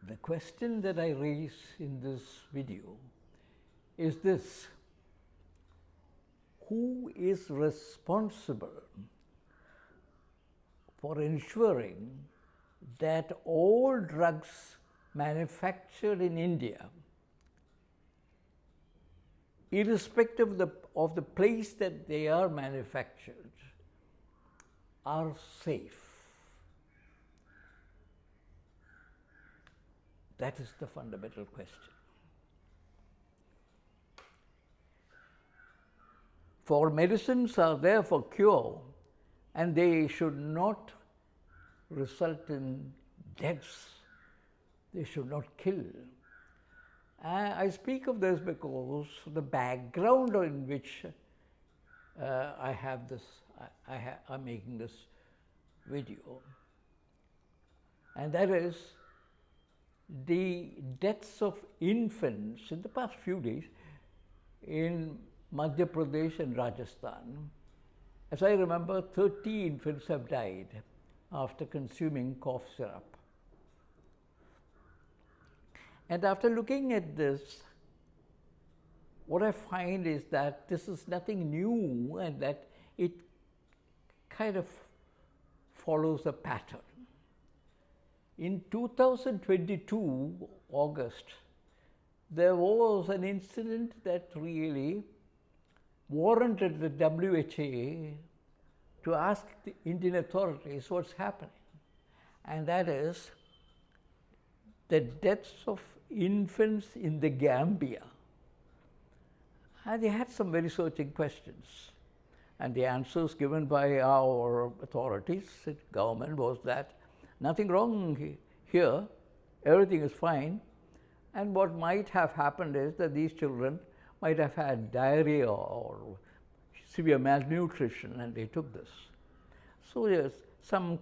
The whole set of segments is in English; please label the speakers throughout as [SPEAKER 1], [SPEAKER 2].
[SPEAKER 1] The question that I raise in this video is this: who is responsible for ensuring that all drugs manufactured in India, irrespective of the place that they are manufactured, are safe? That is the fundamental question. For medicines are there for cure, and they should not result in deaths. They should not kill. I speak of this because the background in which I'm making this video, and that is the deaths of infants in the past few days in Madhya Pradesh and Rajasthan. As I remember, 30 infants have died after consuming cough syrup. And after looking at this, what I find is that this is nothing new and that it kind of follows a pattern. In 2022, August, there was an incident that really warranted the WHO to ask the Indian authorities what's happening. And that is the deaths of infants in the Gambia. And they had some very searching questions. And the answers given by our authorities, the government, was that nothing wrong here, everything is fine. And what might have happened is that these children might have had diarrhea or severe malnutrition, and they took this. So yes, some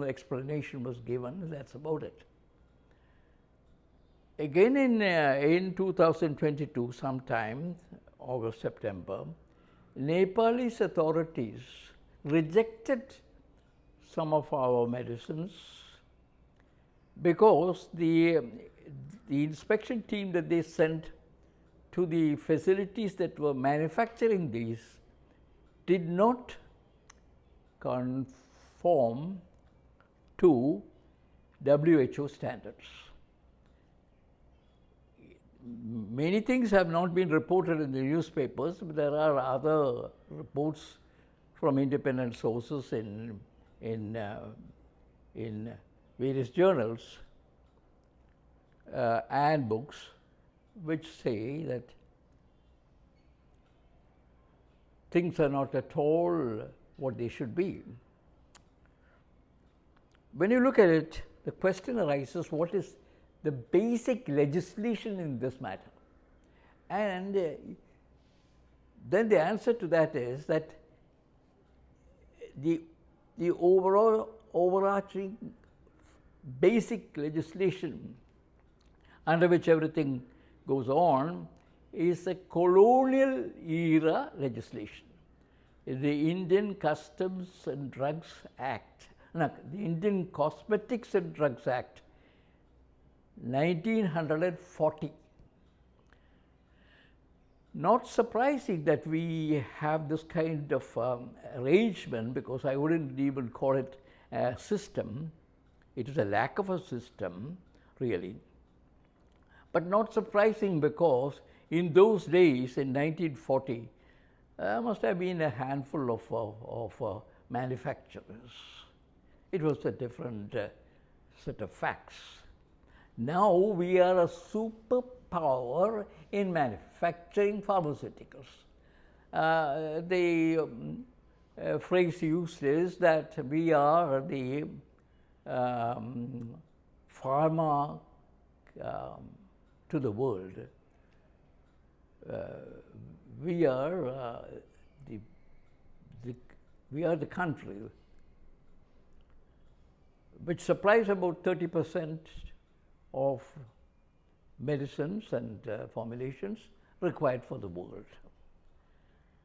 [SPEAKER 1] explanation was given, that's about it. Again in 2022, sometime, August, September, Nepalese authorities rejected some of our medicines because the inspection team that they sent to the facilities that were manufacturing these did not conform to WHO standards. Many things have not been reported in the newspapers, but there are other reports from independent sources in various journals and books which say that things are not at all what they should be. When you look at it, the question arises, what is the basic legislation in this matter? And then the answer to that is that the overarching basic legislation under which everything goes on is a colonial era legislation. The Indian Customs and Drugs Act, no, the Indian Cosmetics and Drugs Act, 1940. Not surprising that we have this kind of arrangement, because I wouldn't even call it a system. It is a lack of a system, really. But not surprising because in those days, in 1940, there must have been a handful of manufacturers. It was a different set of facts. Now we are a superpower in manufacturing pharmaceuticals. The phrase used is that we are the pharma to the world. We are the country which supplies about 30% of medicines and formulations required for the world.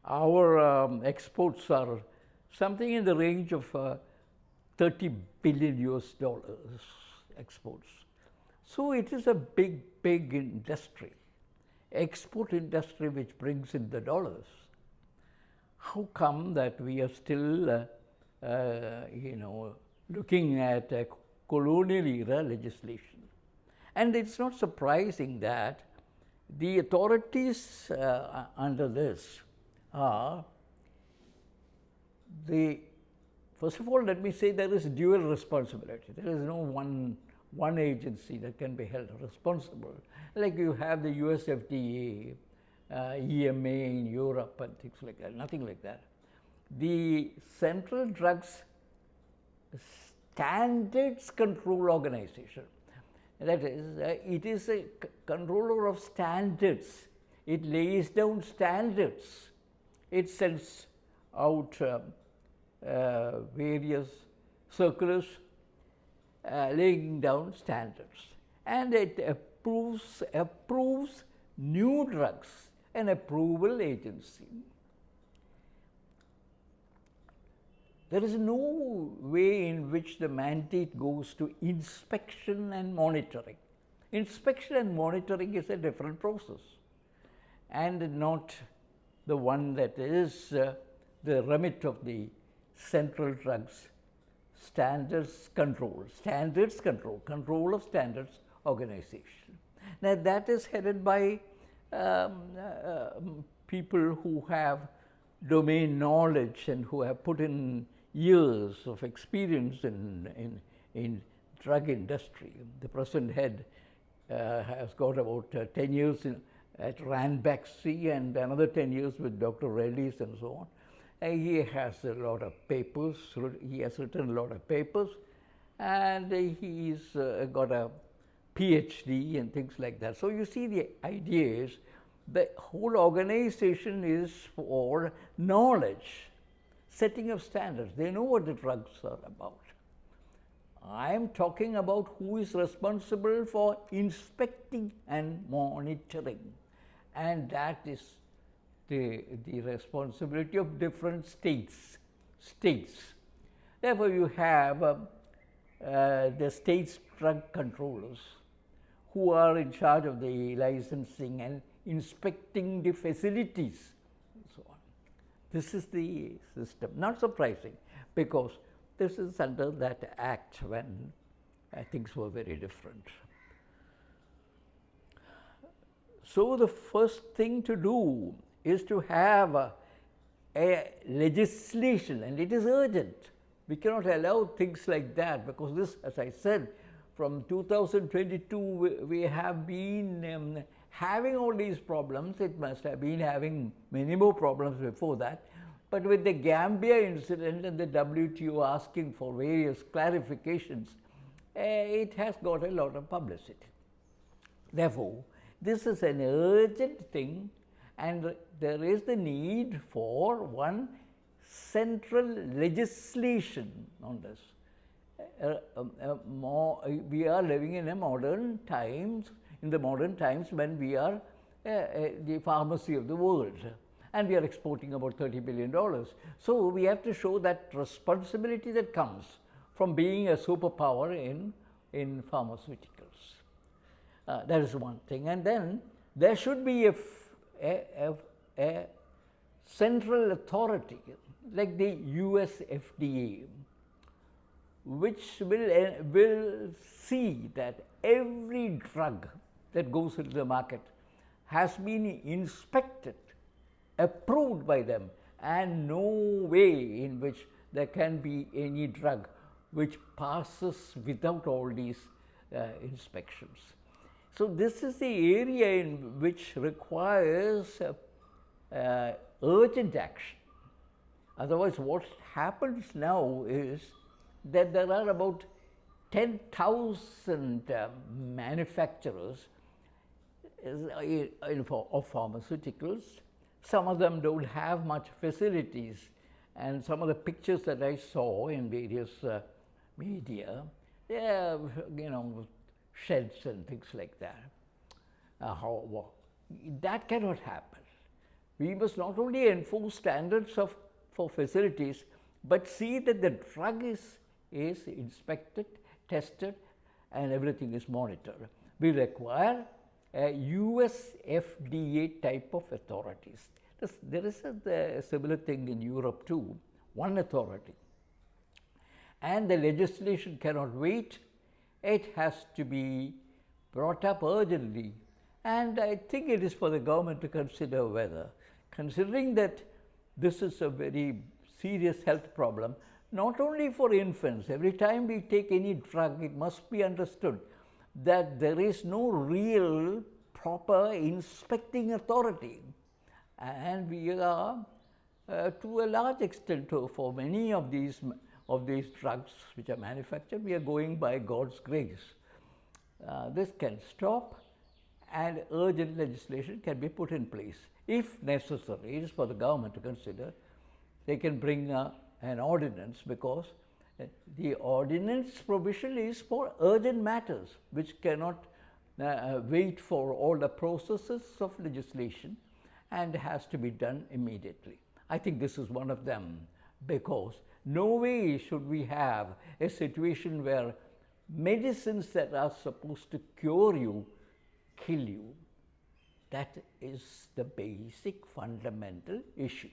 [SPEAKER 1] Our exports are something in the range of $30 billion exports. So it is a big, big industry, export industry which brings in the dollars. How come that we are still, looking at a colonial era legislation? And it's not surprising that the authorities under this are first of all, let me say there is dual responsibility. There is no one agency that can be held responsible. Like you have the US FDA, EMA in Europe and things like that, nothing like that. The Central Drugs Standards Control Organization, that is, it is a controller of standards. It lays down standards. It sends out various circulars laying down standards, and it approves new drugs, an approval agency. There is no way in which the mandate goes to inspection and monitoring. Inspection and monitoring is a different process and not the one that is the remit of the Central Drugs Standards Control of Standards Organization. Now that is headed by people who have domain knowledge and who have put in years of experience in drug industry. The present head has got about 10 years at Ranbaxy and another 10 years with Dr. Reddy's and so on. And he has a lot of papers, he has written a lot of papers, and he's got a PhD and things like that. So you see, the idea is the whole organization is for knowledge, setting of standards. They know what the drugs are about. I am talking about who is responsible for inspecting and monitoring, and that is the responsibility of different states. Therefore, you have the state's drug controllers who are in charge of the licensing and inspecting the facilities and so on. This is the system. Not surprising, because this is under that act when things were very different. So the first thing to do is to have a legislation, and it is urgent. We cannot allow things like that, because this, as I said, from 2022 we have been having all these problems. It must have been having many more problems before that. But with the Gambia incident and the WTO asking for various clarifications, it has got a lot of publicity. Therefore, this is an urgent thing, and there is the need for one central legislation on this. We are living in the modern times when we are the pharmacy of the world, and we are exporting about $30 billion. So we have to show that responsibility that comes from being a superpower in pharmaceuticals. That is one thing. And then there should be a central authority like the US FDA, which will see that every drug that goes into the market has been inspected, approved by them, and no way in which there can be any drug which passes without all these inspections. So this is the area in which requires urgent action. Otherwise, what happens now is that there are about 10,000 manufacturers of pharmaceuticals. Some of them don't have much facilities, and some of the pictures that I saw in various media, they have, sheds and things like that. That cannot happen. We must not only enforce standards for facilities, but see that the drug is inspected, tested, and everything is monitored. We require a US FDA type of authorities. There is a similar thing in Europe too, one authority. And the legislation cannot wait. It has to be brought up urgently. And I think it is for the government to consider whether, considering that this is a very serious health problem, not only for infants, every time we take any drug, it must be understood that there is no real proper inspecting authority. And we are, to a large extent, for many of these drugs which are manufactured, we are going by God's grace. This can stop, and urgent legislation can be put in place. If necessary, it is for the government to consider. They can bring an ordinance, because the ordinance provision is for urgent matters which cannot wait for all the processes of legislation and has to be done immediately. I think this is one of them, because no way should we have a situation where medicines that are supposed to cure you kill you. That is the basic fundamental issue.